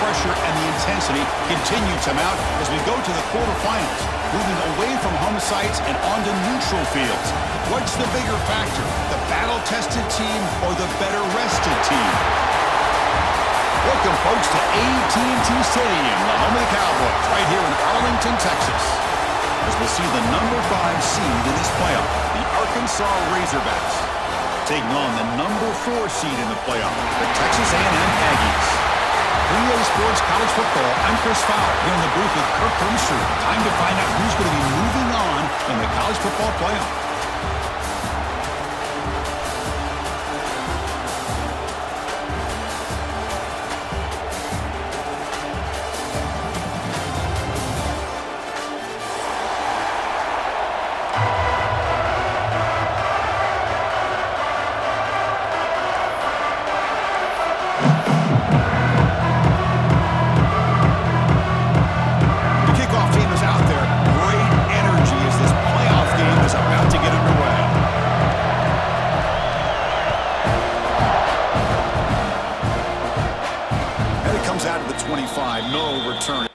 pressure and the intensity continue to mount as we go to the quarterfinals, moving away from home sites and onto neutral fields. What's the bigger factor, the battle-tested team or the better-rested team? Welcome, folks, to AT&T Stadium, the home of the Cowboys, right here in Arlington, Texas, as we'll see the number 5 seed in this playoff, the Arkansas Razorbacks, taking on the number 4 seed in the playoff, the Texas A&M Aggies. 3A Sports College Football, I'm Chris Fowler, here in the booth with Kirk Brewster. Time to find out who's going to be moving on in the college football playoff. Out of the 25, no return.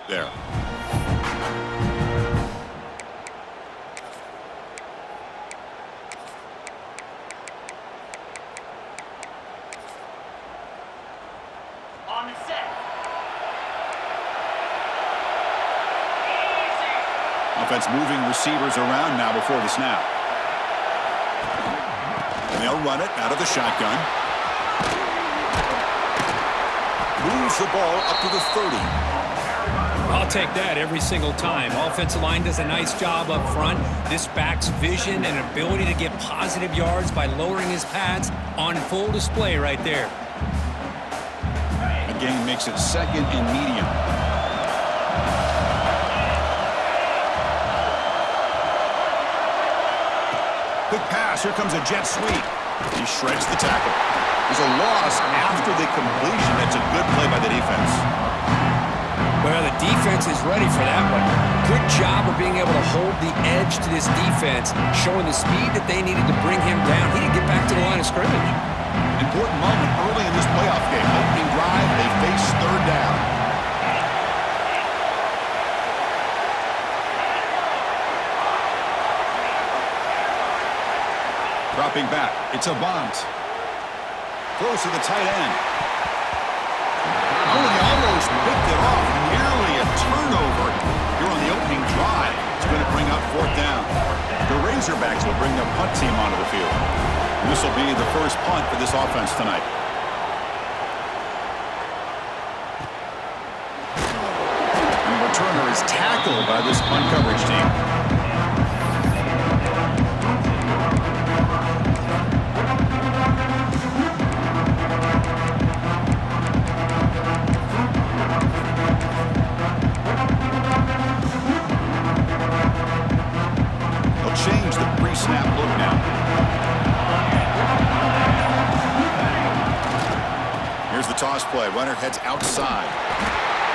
There. Offense moving receivers around now before the snap. And they'll run it out of the shotgun. Moves the ball up to the 30. I'll take that every single time. Offensive line does a nice job up front. This back's vision and ability to get positive yards by lowering his pads on full display right there. The game makes it 2nd and medium. Quick pass. Here comes a jet sweep. He shreds the tackle. There's a loss after the completion. That's a good play by the defense. Well, the defense is ready for that one. Good job of being able to hold the edge to this defense, showing the speed that they needed to bring him down. He didn't get back to the line of scrimmage. Important moment early in this playoff game. Opening drive, they face 3rd down. Dropping back. It's a bunt. Throws to the tight end. Oh, he almost picked it off. Nearly a turnover here on the opening drive. It's going to bring up 4th down. The Razorbacks will bring their punt team onto the field. This will be the first punt for this offense tonight. And the returner is tackled by this punt coverage team. Change the pre-snap look now. Here's the toss play. Runner heads outside.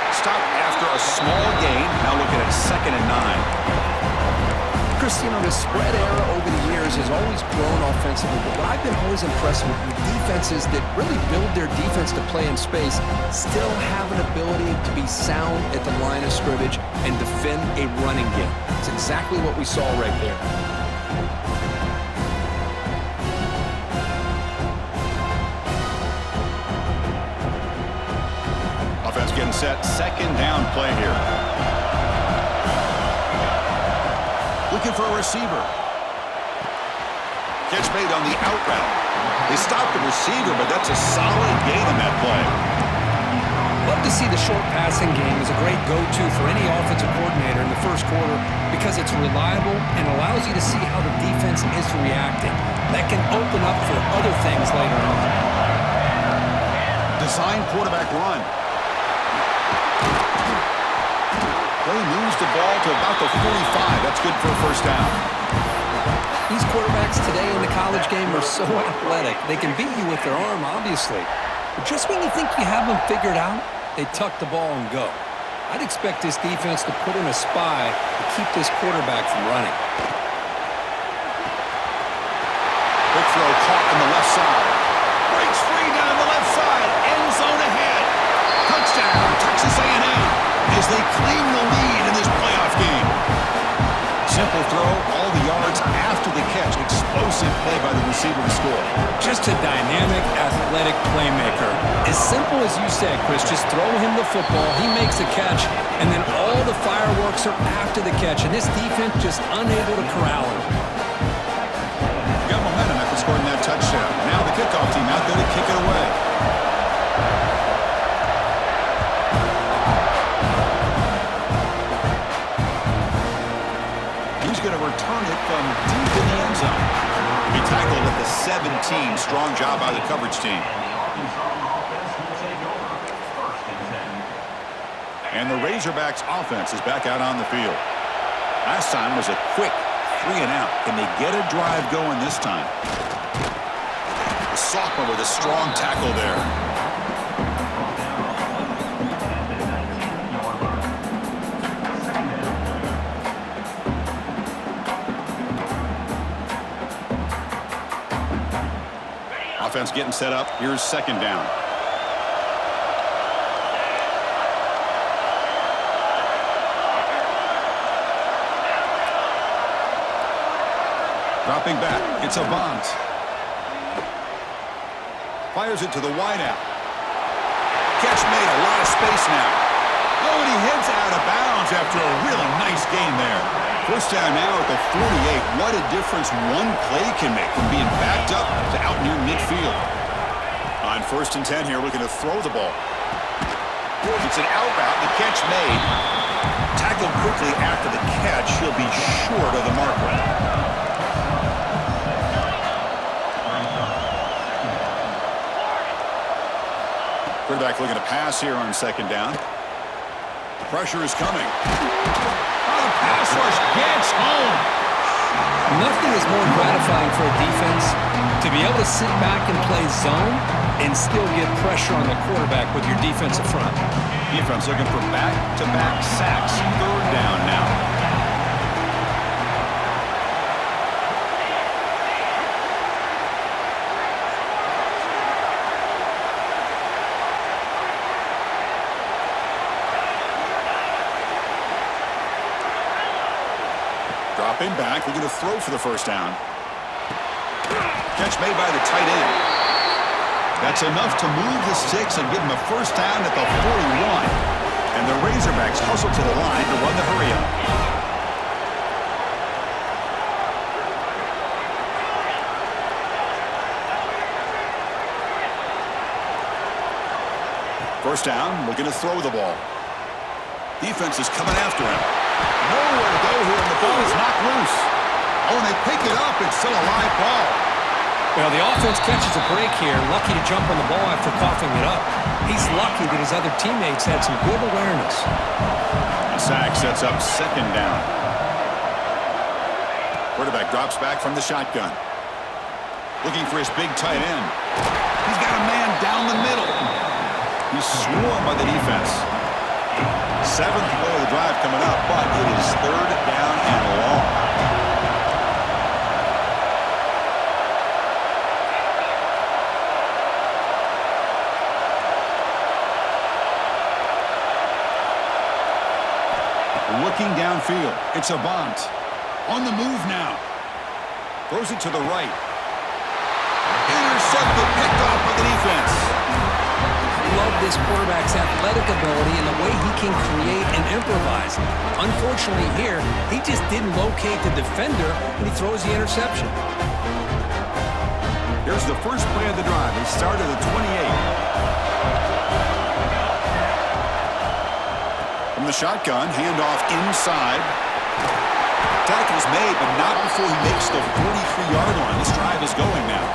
Stop after a small gain. Now looking at 2nd and 9. Chris, you know, the spread era over the years has always grown offensively, but what I've been always impressed with defenses that really build their defense to play in space still have an ability to be sound at the line of scrimmage and defend a running game. It's exactly what we saw right there. Offense getting set. 2nd down play here. Looking for a receiver. Catch made on the out route. They stopped the receiver, but that's a solid gain on that play. Love to see the short passing game as a great go-to for any offensive coordinator in the first quarter because it's reliable and allows you to see how the defense is reacting. That can open up for other things later on. Design quarterback run. Play moves the ball to about the 45. That's good for a first down. These quarterbacks today in the college game are so athletic. They can beat you with their arm, obviously. But just when you think you have them figured out, they tuck the ball and go. I'd expect this defense to put in a spy to keep this quarterback from running. Quick throw caught on the left side. Breaks free down the left side. End zone ahead. Touchdown, Texas A&M, as they claim the lead in this playoff game. Simple throw, all the yards after the catch. Explosive play by the receiver to score. Just a dynamic, athletic playmaker. As simple as you said, Chris, just throw him the football, he makes a catch, and then all the fireworks are after the catch, and this defense just unable to corral him. Got momentum after scoring that touchdown. Now the kickoff team out there to kick it away. He's going to return it from deep in the end zone. He tackled at the 17. Strong job by the coverage team. And the Razorbacks offense is back out on the field. Last time was a quick 3 and out. Can they get a drive going this time? The sophomore with a strong tackle there. Offense getting set up. Here's second down. Dropping back. It's Avant. Fires it to the wideout. Catch made. A lot of space now. Oh, and he heads out of bounds after a really nice gain there. First down now at the 48. What a difference one play can make from being backed up to out near midfield. On 1st and 10 here, looking to throw the ball. It's an outbound. The catch made. Tackled quickly after the catch. He'll be short of the marker. Quarterback looking to pass here on second down. Pressure is coming. Oh, the pass rush gets home. Nothing is more gratifying for a defense to be able to sit back and play zone and still get pressure on the quarterback with your defensive front. Defense looking for back-to-back sacks. Third down now. Dropping back, we're going to throw for the first down. Catch made by the tight end. That's enough to move the sticks and give him a first down at the 41. And the Razorbacks hustle to the line to run the hurry up. First down, we're going to throw the ball. Defense is coming after him. Nowhere to go here, and the ball is knocked loose. Oh, and they pick it up. It's still a live ball. Well, the offense catches a break here, lucky to jump on the ball after coughing it up. He's lucky that his other teammates had some good awareness. The sack sets up second down. Quarterback drops back from the shotgun. Looking for his big tight end. He's got a man down the middle. He's swarmed by the defense. 7th play of the drive coming up, but it is third down and long. Looking downfield, it's Avant. On the move now. Throws it to the right. Intercepted, picked off by the defense. Love this quarterback's athletic ability and the way he can create and improvise. Unfortunately here, he just didn't locate the defender and he throws the interception. Here's the first play of the drive. He started at 28. From the shotgun, handoff inside. Tackle's made, but not before he makes the 43-yard line. This drive is going now.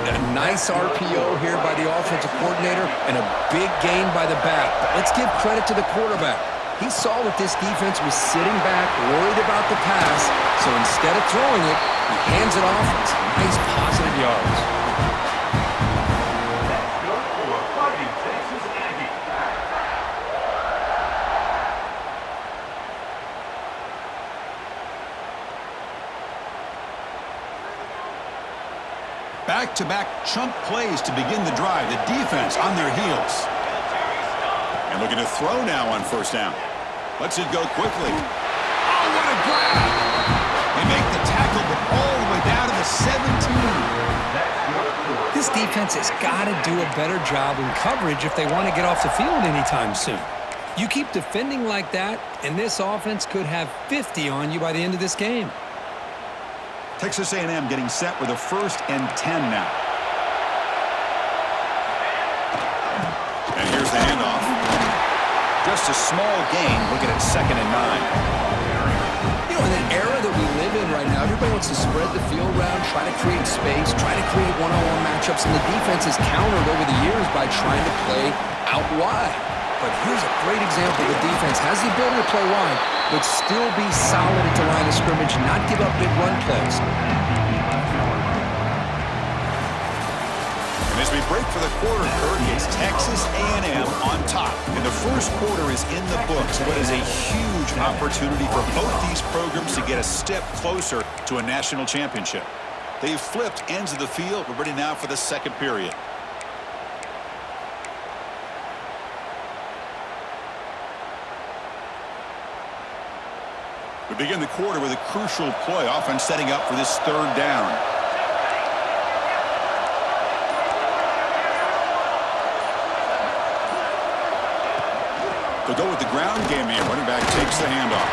A nice RPO here by the offensive coordinator and a big gain by the back. But let's give credit to the quarterback. He saw that this defense was sitting back, worried about the pass, so instead of throwing it, he hands it off for some nice positive yards. Back-to-back chunk plays to begin the drive. The defense on their heels. And looking to throw now on first down. Lets it go quickly. Oh, what a grab! They make the tackle, but all the way down to the 17. This defense has got to do a better job in coverage if they want to get off the field anytime soon. You keep defending like that, and this offense could have 50 on you by the end of this game. Texas A&M getting set with a 1st and 10 now. And here's the handoff. Just a small gain, looking at 2nd and 9. You know, in an era that we live in right now, everybody wants to spread the field around, try to create space, try to create one-on-one matchups, and the defense has countered over the years by trying to play out wide. But here's a great example. The defense has the ability to play wide, but still be solid at the line of scrimmage, not give up big run plays. And as we break for the quarter, Kurt, it's Texas A&M on top. And the first quarter is in the books. What is a huge opportunity for both these programs to get a step closer to a national championship. They've flipped ends of the field. We're ready now for the second period. We begin the quarter with a crucial play, offense setting up for this 3rd down. They'll go with the ground game here. Running back takes the handoff.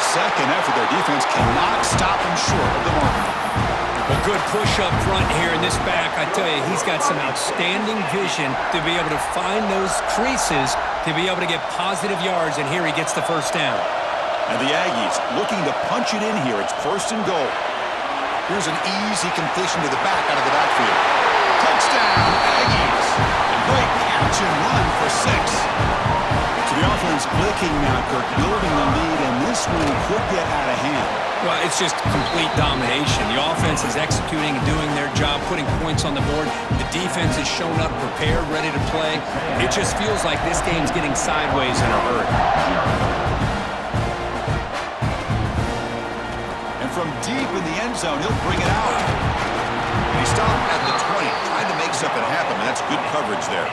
Second effort, their defense cannot stop him short of the mark. A good push up front here in this back. I tell you, he's got some outstanding vision to be able to find those creases, to be able to get positive yards, and here he gets the 1st down. And the Aggies looking to punch it in here. It's 1st and goal. Here's an easy completion to the back out of the backfield. Touchdown, Aggies. A great catch and run for 6. So the offense clicking now, Kirk, building the lead, and this one could get out of hand. Well, it's just complete domination. The offense is executing and doing their job, putting points on the board. The defense has shown up, prepared, ready to play. It just feels like this game's getting sideways in a hurry. From deep in the end zone, he'll bring it out. And he stopped at the 20, trying to make something happen. That's good coverage there.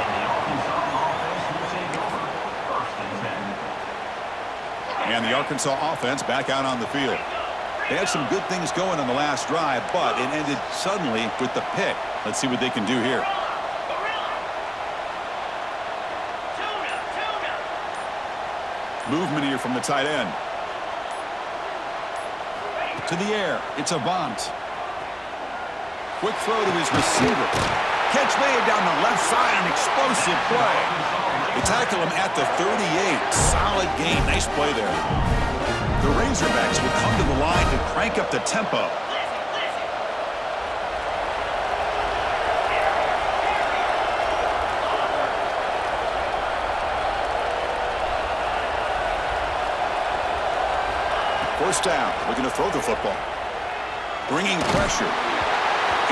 And the Arkansas offense back out on the field. They had some good things going on the last drive, but it ended suddenly with the pick. Let's see what they can do here. Movement here from the tight end. To the air, it's Avant. Quick throw to his receiver. Catch made down the left side, an explosive play. They tackle him at the 38. Solid gain, nice play there. The Razorbacks will come to the line to crank up the tempo. First down, looking to throw the football. Bringing pressure.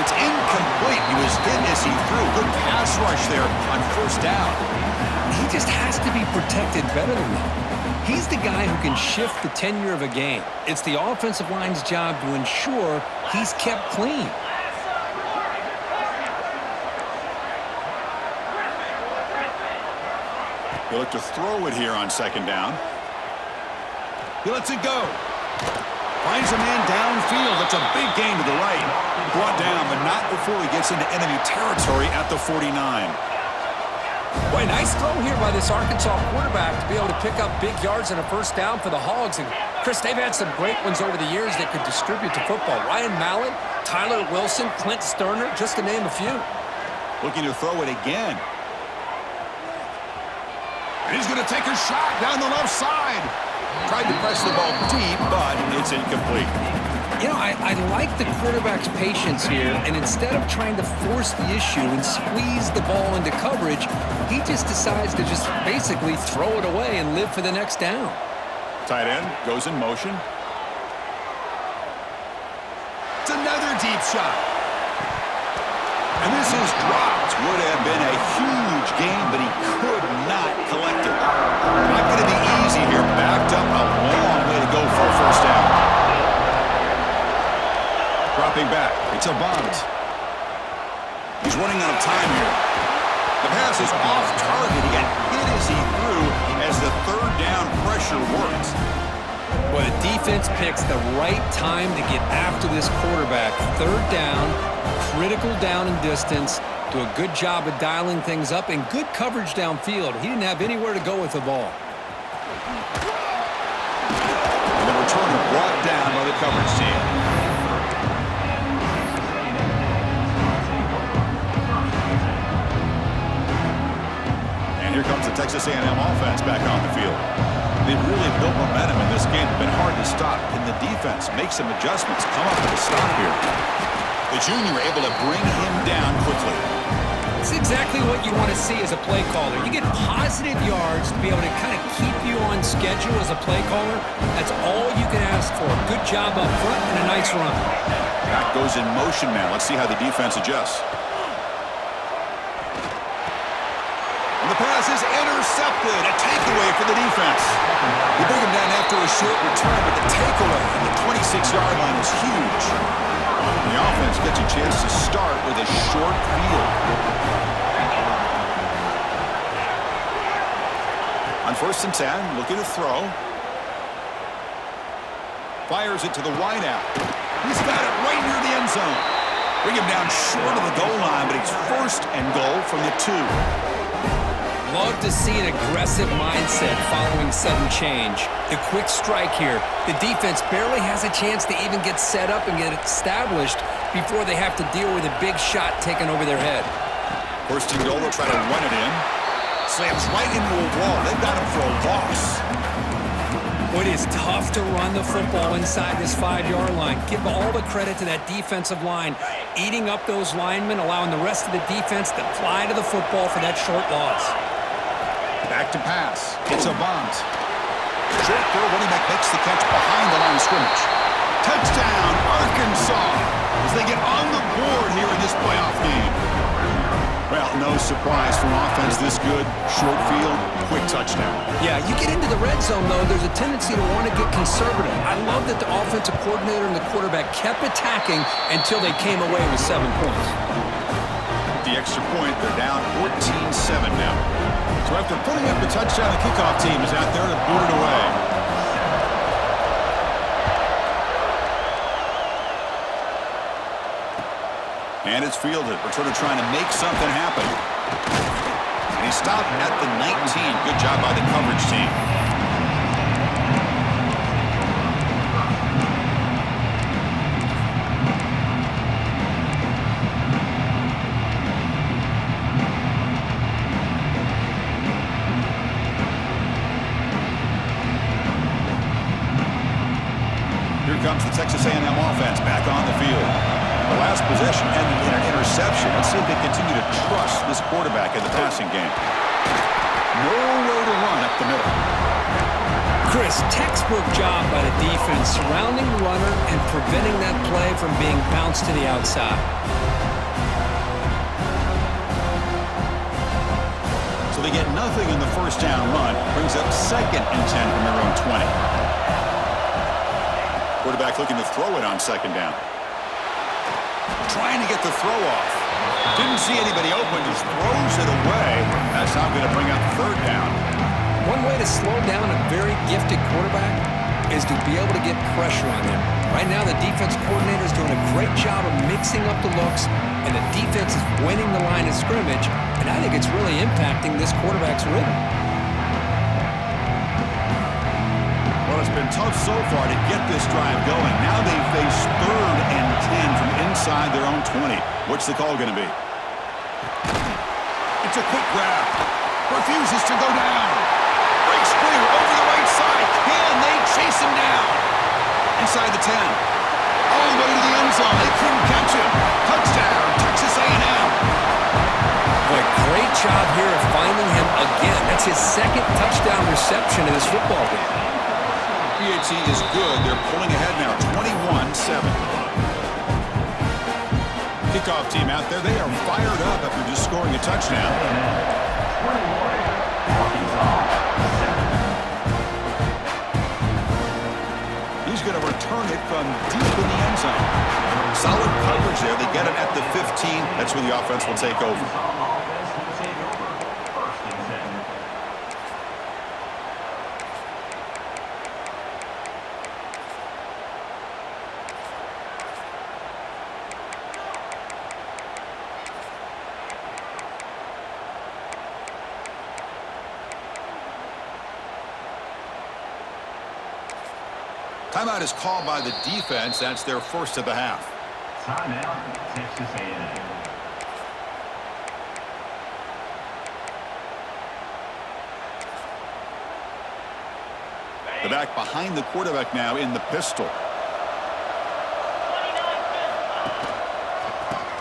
It's incomplete. He was hit as he threw. Good pass rush there on 1st down. He just has to be protected better than that. He's the guy who can shift the tenure of a game. It's the offensive line's job to ensure he's kept clean. He'll look to throw it here on 2nd down. He lets it go. Finds a man downfield. That's a big gain to the right. Brought down, but not before he gets into enemy territory at the 49. Boy, nice throw here by this Arkansas quarterback to be able to pick up big yards on a 1st down for the Hogs. And, Chris, they've had some great ones over the years that could distribute the football. Ryan Mallett, Tyler Wilson, Clint Sterner, just to name a few. Looking to throw it again. And he's going to take a shot down the left side. Tried to press the ball deep, but it's incomplete. I like the quarterback's patience here, and instead of trying to force the issue and squeeze the ball into coverage, he just decides to just basically throw it away and live for the next down. Tight end goes in motion. It's another deep shot. And this is dropped. Would have been a huge gain, but he could not collect it. Not going to be easy here. Backed up a long way to go for a first down. Dropping back. It's a bunt. He's running out of time here. The pass is off target. He got hit as he threw as the third down pressure worked. Well, the defense picks the right time to get after this quarterback. Third down, critical down and distance. Do a good job of dialing things up and good coverage downfield. He didn't have anywhere to go with the ball. And the returner brought down by the coverage team. And here comes the Texas A&M offense back on the field. They've really built momentum in this game. It's been hard to stop. Can the defense make some adjustments, come up with a stop here? The junior able to bring him down quickly. It's exactly what you want to see as a play caller. You get positive yards to be able to kind of keep you on schedule as a play caller. That's all you can ask for. Good job up front and a nice run. Back goes in motion now. Let's see how the defense adjusts. And the pass is intercepted. A takeaway for the defense. They bring him down after a short return, but the takeaway at the 26-yard line is huge. The offense gets a chance to start with a short field. On 1st and 10, looking to throw. Fires it to the wideout. He's got it right near the end zone. Bring him down short of the goal line, but it's 1st and goal from the 2. Love to see an aggressive mindset following sudden change. The quick strike here. The defense barely has a chance to even get set up and get established before they have to deal with a big shot taken over their head. 1st and goal, they'll try to run it in. Slams right into a wall. They've got him for a loss. It is tough to run the football inside this 5-yard line. Give all the credit to that defensive line, eating up those linemen, allowing the rest of the defense to fly to the football for that short loss. Back to pass. It's a bunt. Short throw. Running back makes the catch behind the line of scrimmage. Touchdown, Arkansas, as they get on the board here in this playoff game. Well, no surprise from offense this good. Short field, quick touchdown. Yeah, you get into the red zone, though, there's a tendency to want to get conservative. I love that the offensive coordinator and the quarterback kept attacking until they came away with 7 points. The extra point, they're down 14-7 now. So after putting up the touchdown, the kickoff team is out there to boot it away. And it's fielded. Returner trying to make something happen. And he stopped at the 19. Good job by the coverage team. Here comes the Texas A&M offense back on the field. The last possession ended in an interception. Let's see if they continue to trust this quarterback in the passing game. Nowhere to run up the middle. Chris, textbook job by the defense surrounding the runner and preventing that play from being bounced to the outside. So they get nothing in the first down run. Brings up 2nd and 10 from their own 20. Quarterback looking to throw it on 2nd down. Trying to get the throw off. Didn't see anybody open, just throws it away. That's not going to bring up 3rd down. One way to slow down a very gifted quarterback is to be able to get pressure on them. Right now, the defense coordinator is doing a great job of mixing up the looks, and the defense is winning the line of scrimmage, and I think it's really impacting this quarterback's rhythm. Well, it's been tough so far to get this drive going. Now they face 3rd and 10 from inside their own 20. What's the call going to be? It's a quick grab. Refuses to go down. Breaks clear over the right side. Can they chase him down? Inside the 10. All the way to the end zone. They couldn't catch him. Touchdown, Texas A&M. Boy, great job here of finding him again. That's his second touchdown reception in this football game. PAT is good. They're pulling ahead now, 21-7. Kickoff team out there. They are fired up after just scoring a touchdown. He's going to return it from deep in the end zone. Solid coverage there. They get it at the 15. That's where the offense will take over. Timeout is called by the defense. That's their first of the half. Timeout, Texas A&M. The back behind the quarterback now in the pistol.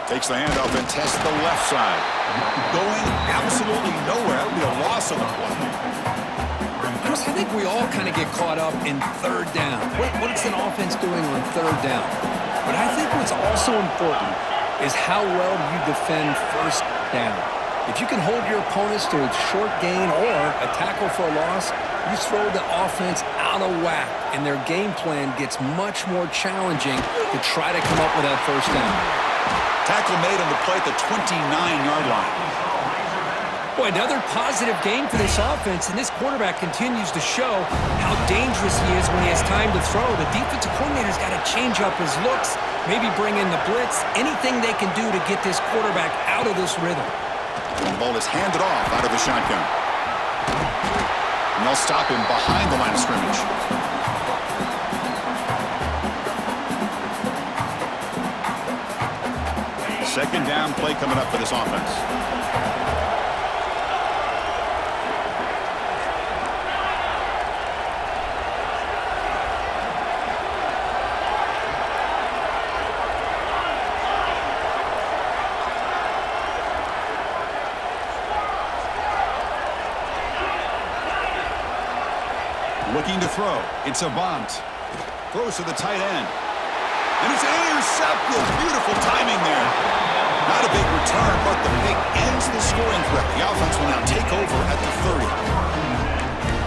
Takes the handoff and tests the left side. Going absolutely nowhere. That would be a loss on the play. Chris, I think we all kind of get caught up in third down. What's an offense doing on third down? But I think what's also important is how well you defend first down. If you can hold your opponents to a short gain or a tackle for a loss, you throw the offense out of whack, and their game plan gets much more challenging to try to come up with that first down. Tackle made on the play at the 29-yard line. Boy, another positive game for this offense, and this quarterback continues to show how dangerous he is when he has time to throw. The defensive coordinator's got to change up his looks, maybe bring in the blitz, anything they can do to get this quarterback out of this rhythm. The ball is handed off out of the shotgun. And they'll stop him behind the line of scrimmage. Second down play coming up for this offense. Looking to throw. It's Avant. Throws to the tight end. And it's intercepted. Beautiful timing there. Not a big return, but the pick ends the scoring threat. The offense will now take over at the 30.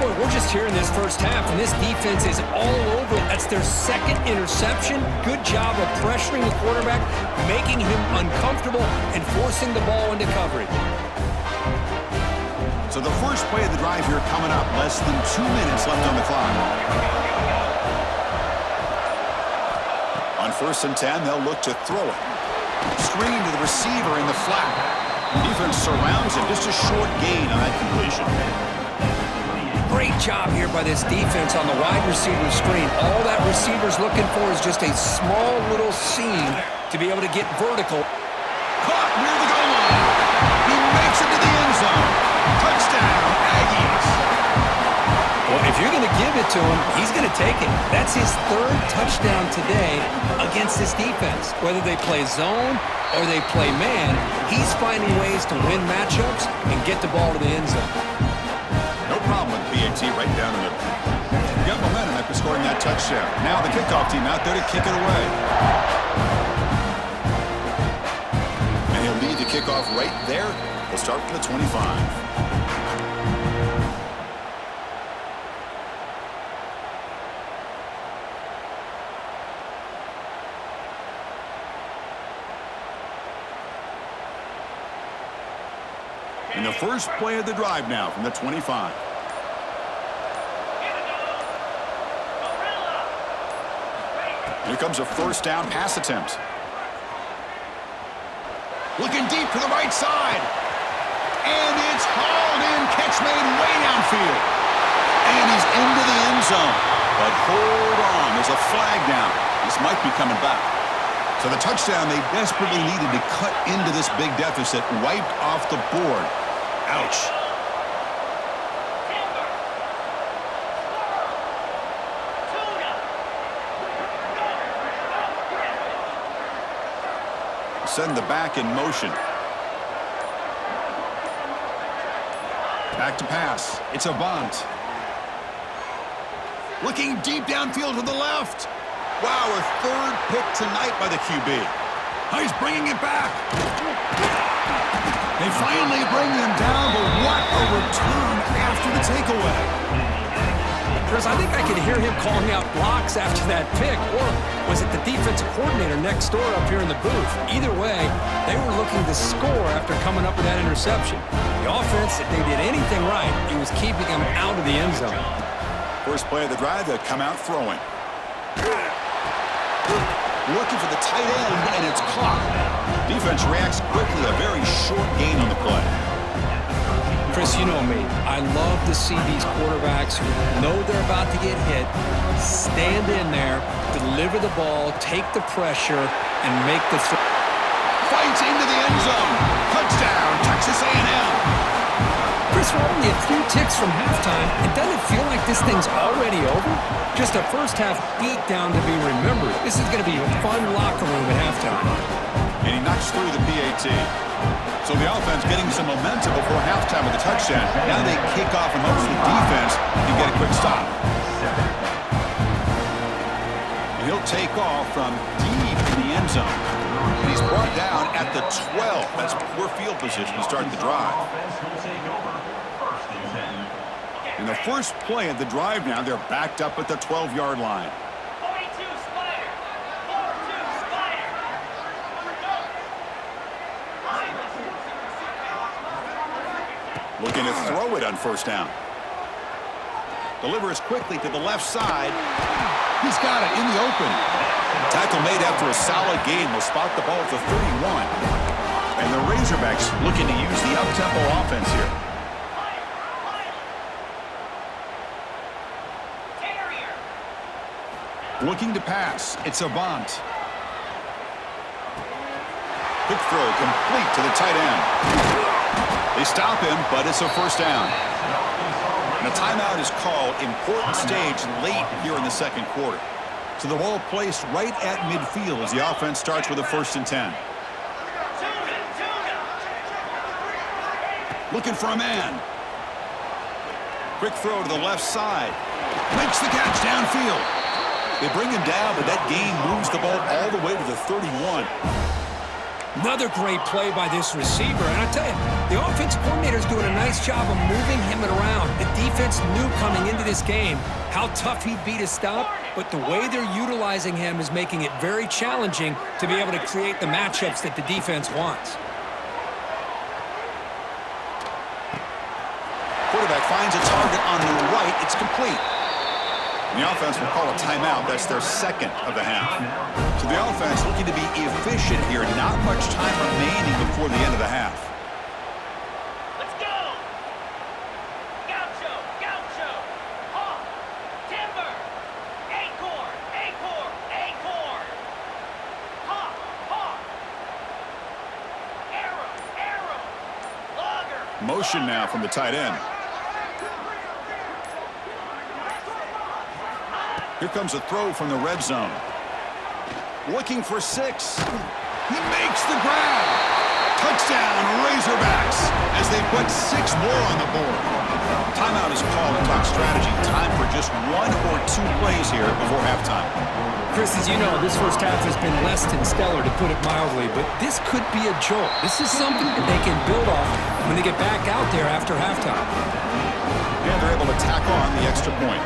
Boy, we're just here in this first half, and this defense is all over. That's their second interception. Good job of pressuring the quarterback, making him uncomfortable, and forcing the ball into coverage. So the first play of the drive here coming up. Less than 2 minutes left on the clock. On 1st and 10, they'll look to throw it. Screen to the receiver in the flat. Defense surrounds him. Just a short gain on that completion. Great job here by this defense on the wide receiver screen. All that receiver's looking for is just a small little seam to be able to get vertical. Caught near the goal line. He makes it to the end zone. Touchdown, Aggies. Well, if you're going to give it to him, he's going to take it. That's his third touchdown today against this defense. Whether they play zone or they play man, he's finding ways to win matchups and get the ball to the end zone. No problem with PAT right down the middle. Got momentum after scoring that touchdown. Now the kickoff team out there to kick it away. And he'll lead the kickoff right there. We'll start from the 25. And the first play of the drive now from the 25. Here comes a first down pass attempt. Looking deep to the right side. And it's hauled in. Catch made way downfield. And he's into the end zone. But hold on. There's a flag down. This might be coming back. So the touchdown they desperately needed to cut into this big deficit wiped off the board. Ouch. send the back in motion. Back to pass. It's a bunt. Looking deep downfield to the left. Wow, a third pick tonight by the QB. Oh, he's bringing it back. They finally bring him down, but what a return after the takeaway. Chris, I think I could hear him calling out blocks after that pick, or was it the defensive coordinator next door up here in the booth? Either way, they were looking to score after coming up with that interception. The offense, if they did anything right, it was keeping them out of the end zone. First play of the drive, they'll come out throwing. Looking for the tight end, and it's caught. Defense reacts quickly, a very short gain on the play. Chris, you know me. I love to see these quarterbacks who know they're about to get hit, stand in there, deliver the ball, take the pressure, and make the throw. Fights into the end zone. Touchdown, Texas A&M. Chris, we're only a few ticks from halftime. It doesn't feel like this thing's already over. Just a first-half beatdown to be remembered. This is going to be a fun locker room at halftime. And he knocks through the PAT. So the offense getting some momentum before halftime with a touchdown. Now they kick off and hopes the defense can get a quick stop. And he'll take off from deep in the end zone. And he's brought down at the 12. That's poor field position to start the drive. In the first play of the drive now, they're backed up at the 12-yard line. 42 Spider. 42 Spider. Looking to throw it on first down. Delivers quickly to the left side. He's got it in the open. Tackle made after a solid gain. Will spot the ball at the 31. And the Razorbacks looking to use the up-tempo offense here. Looking to pass. It's a bunt. Quick throw complete to the tight end. They stop him, but it's a first down. And a timeout is called. Important stage late here in the second quarter. So the ball placed right at midfield as the offense starts with a 1st and 10. Looking for a man. Quick throw to the left side. Makes the catch downfield. They bring him down, but that gain moves the ball all the way to the 31. Another great play by this receiver. And I tell you, the offense coordinator's doing a nice job of moving him around. The defense knew coming into this game how tough he'd be to stop, but the way they're utilizing him is making it very challenging to be able to create the matchups that the defense wants. Quarterback finds a target on the right. It's complete. And the offense will call a timeout. That's their second of the half. So the offense looking to be efficient here. Not much time remaining before the end of the half. Let's go. Gaucho, Gaucho. Hawk, Timber. Acorn, Acorn, Acorn. Hawk, Hawk. Arrow, Arrow. Logger. Motion now from the tight end. Here comes a throw from the red zone. Looking for 6. He makes the grab. Touchdown, Razorbacks, as they put 6 more on the board. Timeout is called to talk strategy. Time for just 1 or 2 plays here before halftime. Chris, as you know, this first half has been less than stellar, to put it mildly, but this could be a jolt. This is something that they can build off when they get back out there after halftime. And they're able to tack on the extra point.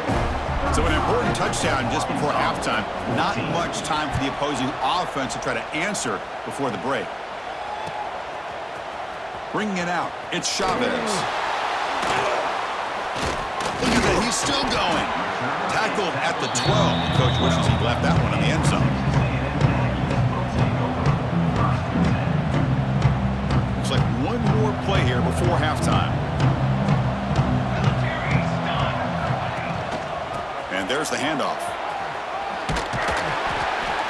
So an important touchdown just before halftime. Not much time for the opposing offense to try to answer before the break. Bringing it out, it's Chavez. Look at that, he's still going. Tackled at the 12. The coach wishes he left that one in the end zone. Looks like one more play here before halftime. And there's the handoff.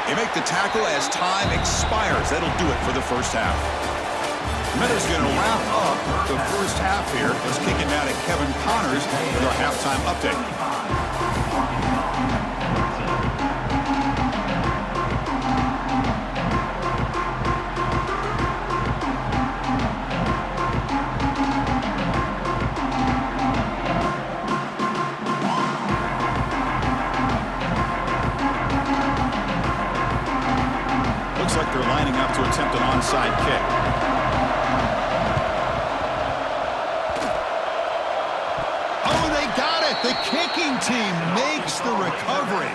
They make the tackle as time expires. That'll do it for the first half. Minutes going to wrap up the first half here. Let's kick it now to Kevin Connors with our halftime update. Looks like they're lining up to attempt an onside kick. Oh, they got it! The kicking team makes the recovery.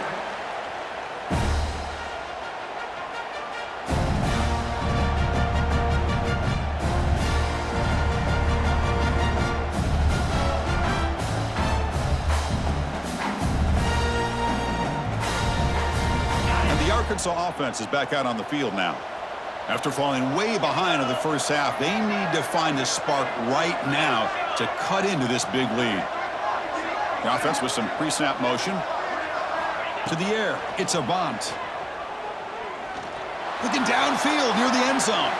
Arkansas offense is back out on the field now. After falling way behind in the first half, they need to find a spark right now to cut into this big lead. The offense with some pre-snap motion. To the air, it's Avant. Looking downfield near the end zone.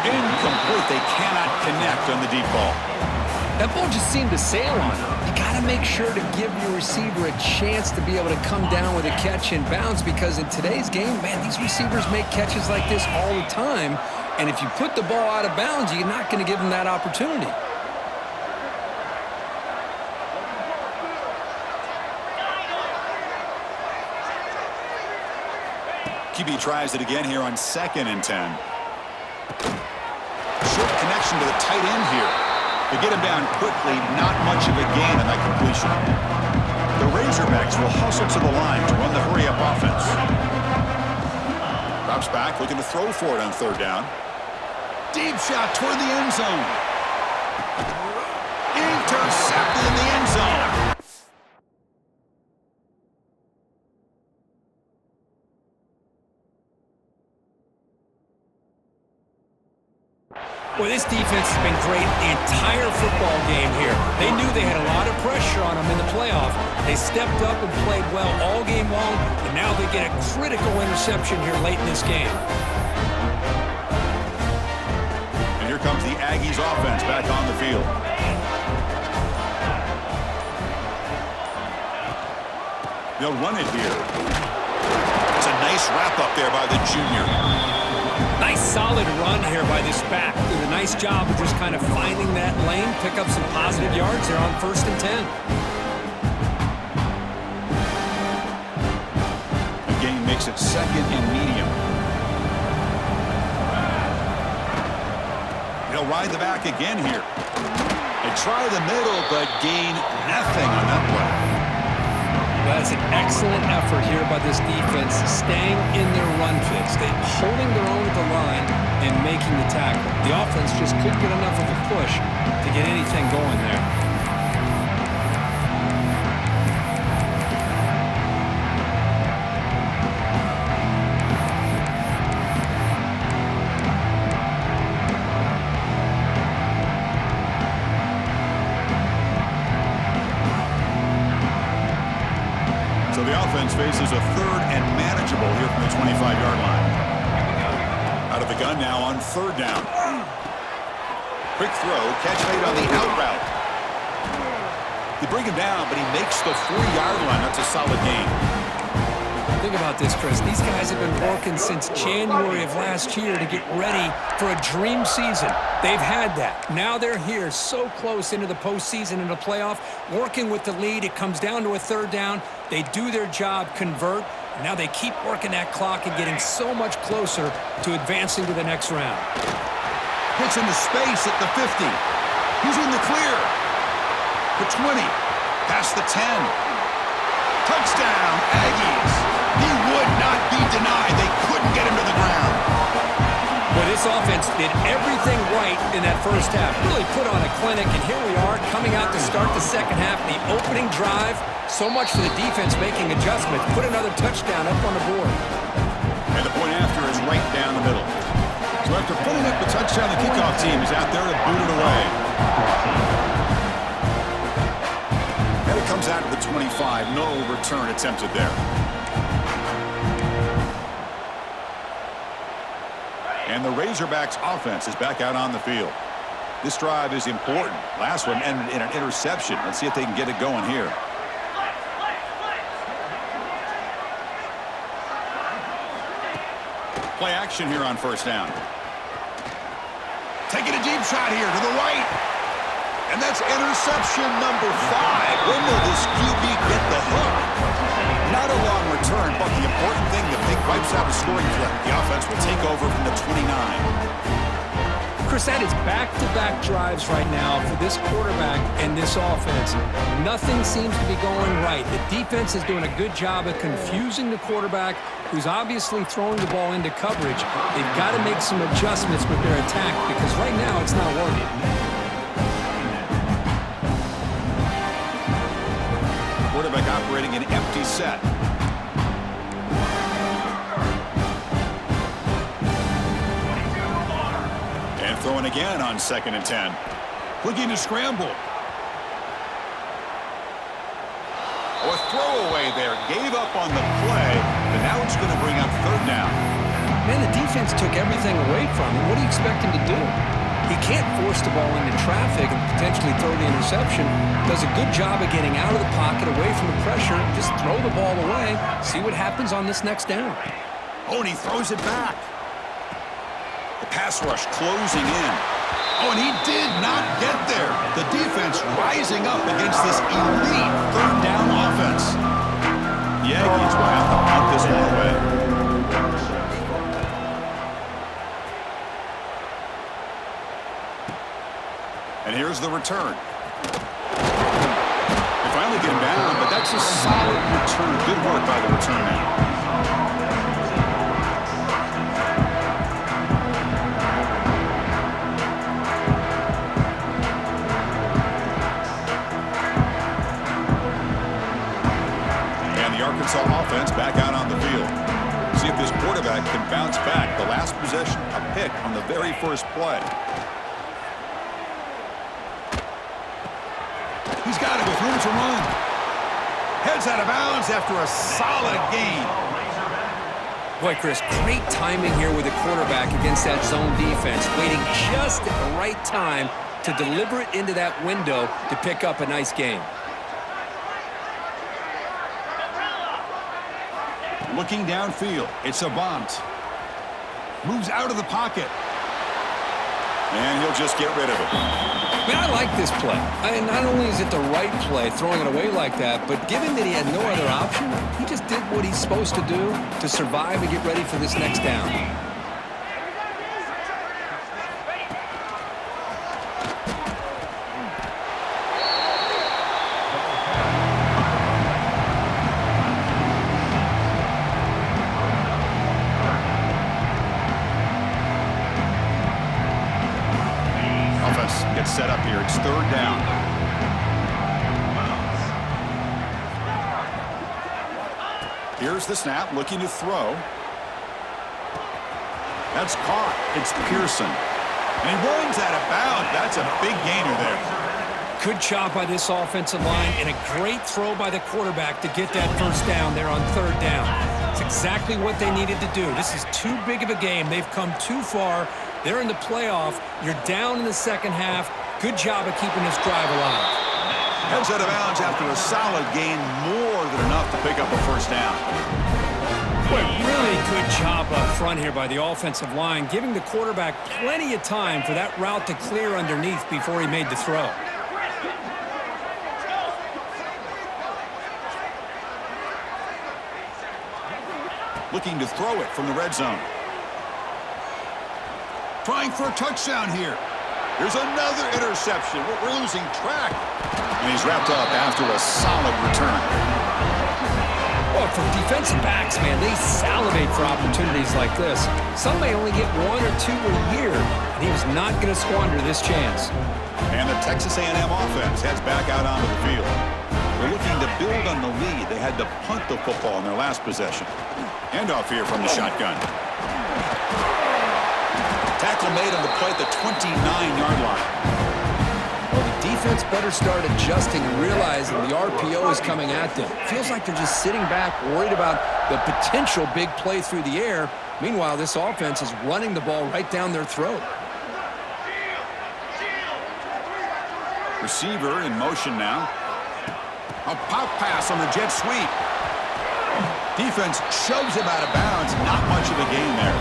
Incomplete. They cannot connect on the deep ball. That ball just seemed to sail on him. You got to make sure to give your receiver a chance to be able to come down with a catch and bounce, because in today's game, man, these receivers make catches like this all the time. And if you put the ball out of bounds, you're not going to give them that opportunity. QB tries it again here on 2nd and 10. Short connection to the tight end here. They get him down quickly, not much of a gain on that completion. The Razorbacks will hustle to the line to run the hurry-up offense. Drops back, looking to throw for it on 3rd down. Deep shot toward the end zone. Intercepted in the end zone. Well, this defense has been great the entire football game here. They knew they had a lot of pressure on them in the playoff. They stepped up and played well all game long, and now they get a critical interception here late in this game. And here comes the Aggies offense back on the field. They'll run it here. It's a nice wrap up there by the junior. Nice solid run here by this back. Did a nice job of just kind of finding that lane, pick up some positive yards there on 1st and 10. The game makes it 2nd and medium. He'll ride the back again here. They try the middle, but gain nothing on that play. That's an excellent effort here by this defense, staying in their run fits. They're holding their own at the line and making the tackle. The offense just couldn't get enough of a push to get anything going there. So the offense faces a 3rd and manageable here from the 25-yard line. Out of the gun now on 3rd down. Quick throw, catch made on the out route. They bring him down, but he makes the 4-yard line. That's a solid gain. Think about this, Chris. These guys have been working since January of last year to get ready for a dream season. They've had that. Now they're here so close into the postseason and the playoff, working with the lead. It comes down to a 3rd down. They do their job, convert. And now they keep working that clock and getting so much closer to advancing to the next round. Puts into space at the 50. He's in the clear. The 20. Past the 10. Touchdown, Aggies. He would not be denied. They couldn't get him to the ground. Well, this offense did everything right in that first half. Really put on a clinic, and here we are coming out to start the second half. The opening drive, so much for the defense making adjustments. Put another touchdown up on the board. And the point after is right down the middle. So after putting up the touchdown, the kickoff team is out there to boot it away. And it comes out to the 25. No return attempted there. And the Razorbacks offense is back out on the field. This drive is important. Last one ended in an interception. Let's see if they can get it going here. Play action here on 1st down. Taking a deep shot here to the right. And that's interception number 5. When will this QB get the hook? Not a long return, but the important thing, the Pink wipes out a Chris, that is back-to-back drives right now for this quarterback and this offense. Nothing seems to be going right. The defense is doing a good job of confusing the quarterback, who's obviously throwing the ball into coverage. They've got to make some adjustments with their attack because right now it's not working. Quarterback operating an empty set. And throwing again on 2nd and 10. Looking to scramble. Oh, a throwaway there. Gave up on the play, but now it's going to bring up 3rd down. Man, the defense took everything away from him. What do you expect him to do? He can't force the ball into traffic and potentially throw the interception. Does a good job of getting out of the pocket, away from the pressure. Just throw the ball away. See what happens on this next down. Oh, and he throws it back. The pass rush closing in. Oh, and he did not get there. The defense rising up against this elite 3rd down offense. The Aggies will have to punt this one away. And here's the return. They finally get him down, but that's a solid return. Good work by the return man. Arkansas offense back out on the field. See if this quarterback can bounce back. The last possession, a pick on the very first play. He's got it with room to run. Heads out of bounds after a solid gain. Boy, Chris, great timing here with the quarterback against that zone defense, waiting just at the right time to deliver it into that window to pick up a nice gain. Looking downfield, it's Avant. Moves out of the pocket. And he'll just get rid of it. Man, I like this play. Not only is it the right play, throwing it away like that, but given that he had no other option, he just did what he's supposed to do to survive and get ready for this next down. Gets set up here. It's 3rd down. Here's the snap, looking to throw. That's caught. It's Pearson. And he runs out of bounds. That's a big gainer there. Good job by this offensive line and a great throw by the quarterback to get that first down there on 3rd down. It's exactly what they needed to do. This is too big of a game. They've come too far. They're in the playoff. You're down in the second half. Good job of keeping this drive alive. Heads out of bounds after a solid gain, more than enough to pick up a first down. Boy, really good job up front here by the offensive line, giving the quarterback plenty of time for that route to clear underneath before he made the throw. Looking to throw it from the red zone. Trying for a touchdown here. There's another interception. We're losing track. And he's wrapped up after a solid return. Well, for defensive backs, man, they salivate for opportunities like this. Some may only get 1 or 2 a year, and he was not going to squander this chance. And the Texas A&M offense heads back out onto the field. They're looking to build on the lead. They had to punt the football in their last possession. Handoff here from the shotgun. Tackle made on the play at the 29-yard line. Well, the defense better start adjusting and realizing the RPO is coming at them. Feels like they're just sitting back, worried about the potential big play through the air. Meanwhile, this offense is running the ball right down their throat. Receiver in motion now. A pop pass on the jet sweep. Defense shoves him out of bounds. Not much of a gain there.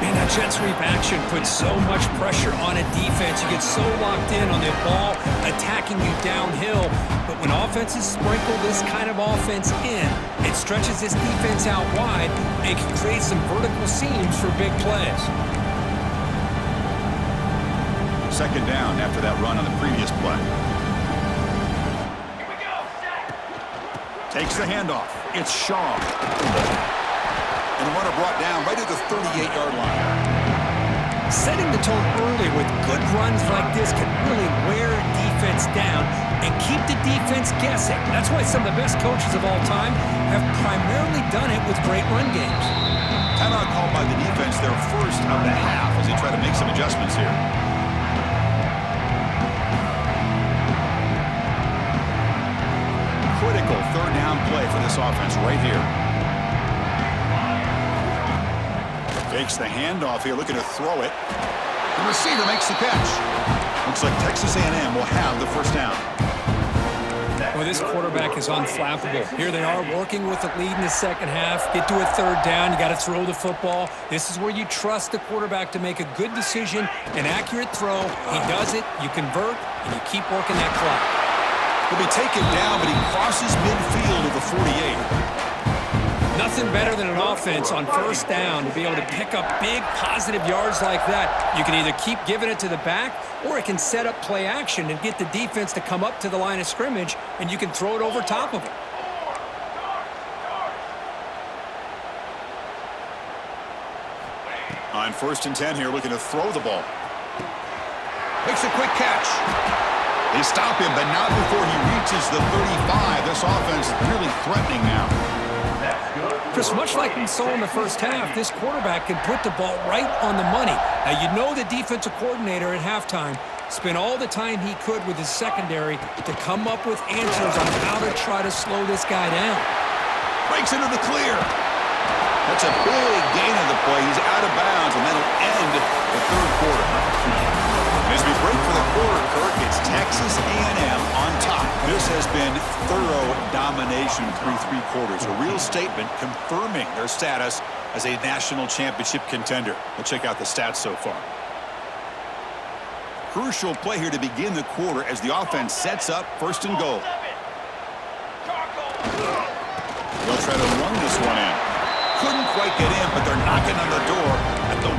Man, that jet sweep action puts so much pressure on a defense. You get so locked in on the ball attacking you downhill. But when offenses sprinkle this kind of offense in, it stretches this defense out wide and can create some vertical seams for big plays. Second down after that run on the previous play. Here we go. Set. Takes the handoff. It's Shaw. And the runner brought down right at the 38-yard line. Setting the tone early with good runs like this can really wear a defense down and keep the defense guessing. That's why some of the best coaches of all time have primarily done it with great run games. Timeout called by the defense, their first of the half, as they try to make some adjustments here. Critical third down play for this offense right here. Takes the handoff here, looking to throw it. The receiver makes the catch. Looks like Texas A&M will have the first down. Well, this quarterback is unflappable. Here they are working with the lead in the second half. Get to a third down, you got to throw the football. This is where you trust the quarterback to make a good decision, an accurate throw. He does it, you convert, and you keep working that clock. He'll be taken down, but he crosses midfield to the 48. Nothing better than an offense on first down to be able to pick up big positive yards like that. You can either keep giving it to the back, or it can set up play action and get the defense to come up to the line of scrimmage, and you can throw it over top of them. On 1st and 10 here, looking to throw the ball. Makes a quick catch. They stop him, but not before he reaches the 35. This offense really threatening now. Chris, much like we saw in the first half, this quarterback can put the ball right on the money. Now, you know the defensive coordinator at halftime spent all the time he could with his secondary to come up with answers on how to try to slow this guy down. Breaks into the clear. That's a big gain of the play. He's out of bounds, and that'll end the third quarter. As we break for the quarter, Kirk, it's Texas A&M on top. This has been thorough domination through 3 quarters. A real statement confirming their status as a national championship contender. Let's check out the stats so far. Crucial play here to begin the quarter as the offense sets up 1st and goal. They'll try to run this one in. Couldn't quite get in, but they're knocking on the door at the 1.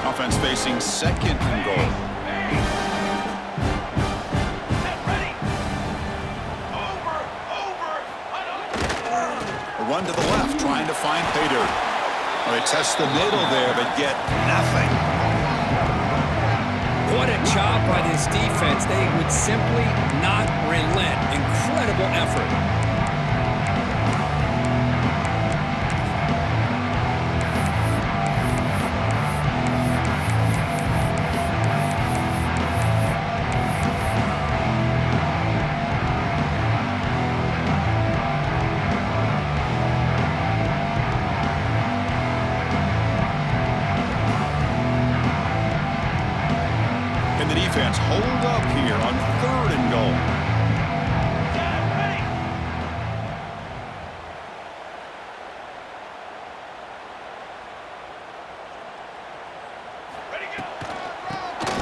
Offense facing 2nd and goal. A run to the left, trying to find pay dirt. Well, they test the middle there, but get nothing. What a job by this defense. They would simply not relent. Incredible effort. Hold up here on 3rd and goal.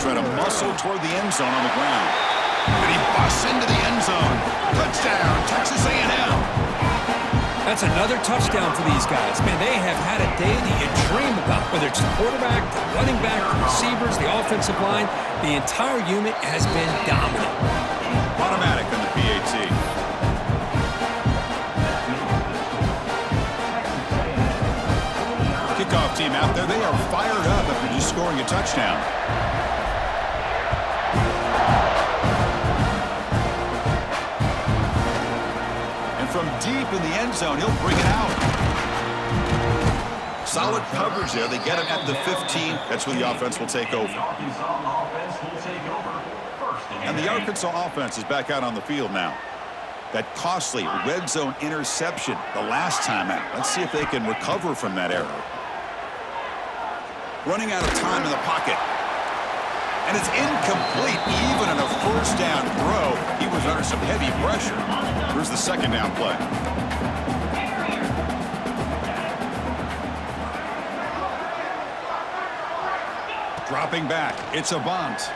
Try to muscle toward the end zone on the ground. And he busts into the end zone. Touchdown, Texas A&M. That's another touchdown for these guys. Man, they have had a day that you dream about. Whether it's the quarterback, the running back, the receivers, the offensive line, the entire unit has been dominant. Automatic on the PAT. Kickoff team out there. They are fired up after just scoring a touchdown. From deep in the end zone, he'll bring it out. Solid coverage there. They get him at the 15. That's where the offense will take over. And the Arkansas offense is back out on the field now. That costly red zone interception the last time out. Let's see if they can recover from that error. Running out of time in the pocket. And it's incomplete, even on a 1st down throw. He was under some heavy pressure. Here's the 2nd down play. Dropping back, it's a bunt.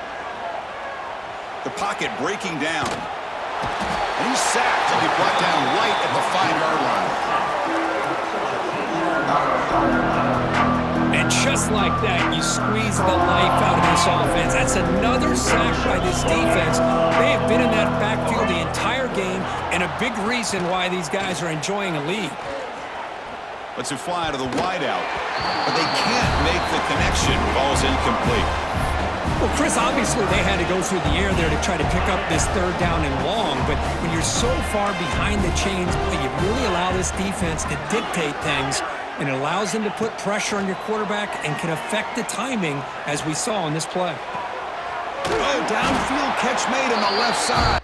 The pocket breaking down. And he's sacked. He'll be brought down right at the 5-yard line. And just like that, you squeeze the life out of this offense. That's another sack by this defense. They have been in that backfield the entire game, and a big reason why these guys are enjoying a lead. Let's fly to the wideout, but they can't make the connection. Ball's incomplete. Well, Chris, obviously they had to go through the air there to try to pick up this third down and long, but when you're so far behind the chains, you really allow this defense to dictate things, and it allows them to put pressure on your quarterback and can affect the timing, as we saw on this play. Oh, downfield catch made on the left side.